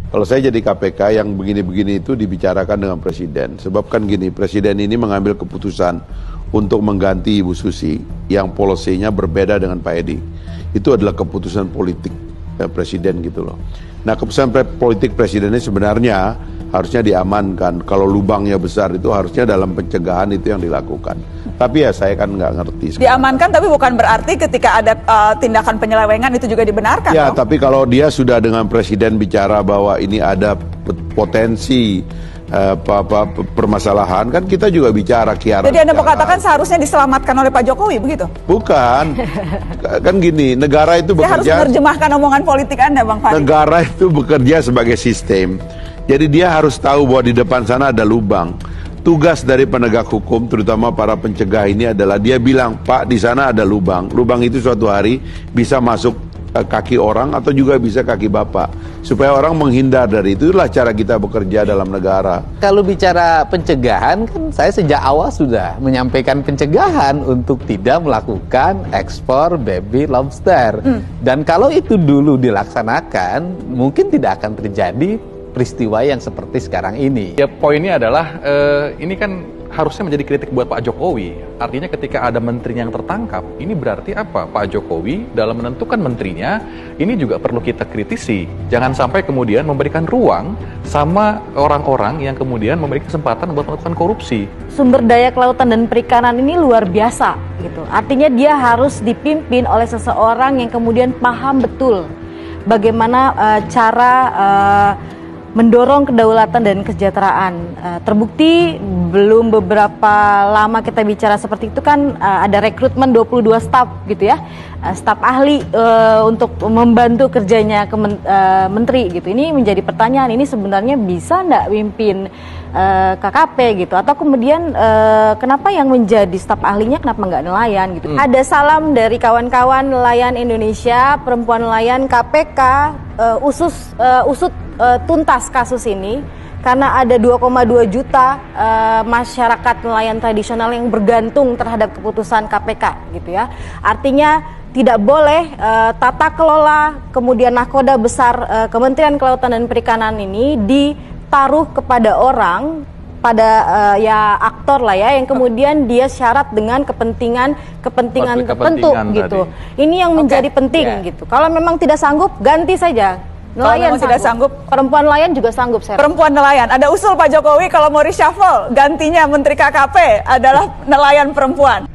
Kalau saya jadi KPK, yang begini-begini itu dibicarakan dengan Presiden. Sebab kan gini, Presiden ini mengambil keputusan untuk mengganti Ibu Susi yang polisinya berbeda dengan Pak Edi. Itu adalah keputusan politik Presiden gitu loh. Nah, keputusan politik Presiden ini sebenarnya harusnya diamankan. Kalau lubangnya besar itu harusnya dalam pencegahan itu yang dilakukan. Tapi ya saya kan nggak ngerti. Diamankan tapi bukan berarti ketika ada tindakan penyelewengan itu juga dibenarkan. Ya, dong? tapi kalau dia sudah dengan Presiden bicara bahwa ini ada potensi permasalahan, kan kita juga bicara kiara. Jadi Anda mau katakan seharusnya diselamatkan oleh Pak Jokowi begitu? Bukan, kan gini, negara itu bekerja. Saya harus menerjemahkan omongan politik Anda, Bang Fahri. Negara itu bekerja sebagai sistem. Jadi dia harus tahu bahwa di depan sana ada lubang. Tugas dari penegak hukum, terutama para pencegah ini adalah dia bilang, Pak, di sana ada lubang. Lubang itu suatu hari bisa masuk kaki orang atau juga bisa kaki bapak. Supaya orang menghindar dari itu. Itulah cara kita bekerja dalam negara. Kalau bicara pencegahan, kan saya sejak awal sudah menyampaikan pencegahan untuk tidak melakukan ekspor baby lobster. Dan kalau itu dulu dilaksanakan, mungkin tidak akan terjadi peristiwa yang seperti sekarang ini. Ya, poinnya adalah ini kan harusnya menjadi kritik buat Pak Jokowi. Artinya ketika ada menterinya yang tertangkap, ini berarti apa? Pak Jokowi dalam menentukan menterinya, ini juga perlu kita kritisi. Jangan sampai kemudian memberikan ruang sama orang-orang yang kemudian memberi kesempatan buat melakukan korupsi. Sumber daya kelautan dan perikanan ini luar biasa gitu. Artinya dia harus dipimpin oleh seseorang yang kemudian paham betul bagaimana cara mendorong kedaulatan dan kesejahteraan. Terbukti belum beberapa lama kita bicara seperti itu kan ada rekrutmen 22 staf gitu ya. Staf ahli untuk membantu kerjanya menteri gitu. Ini menjadi pertanyaan, ini sebenarnya bisa enggak mimpin KKP gitu, atau kemudian kenapa yang menjadi staf ahlinya kenapa nggak nelayan gitu. Ada salam dari kawan-kawan nelayan Indonesia, perempuan nelayan KPK, usut tuntas kasus ini karena ada 2,2 juta masyarakat nelayan tradisional yang bergantung terhadap keputusan KPK gitu ya. Artinya tidak boleh tata kelola kemudian nahkoda besar Kementerian Kelautan dan Perikanan ini ditaruh kepada orang, pada ya aktor lah ya, yang kemudian dia syarat dengan kepentingan tertentu gitu. Ini yang menjadi penting gitu. Kalau memang tidak sanggup, ganti saja. Nelayan tidak sanggup, perempuan nelayan juga sanggup. Perempuan nelayan, ada usul Pak Jokowi kalau mau reshuffle gantinya Menteri KKP adalah nelayan perempuan.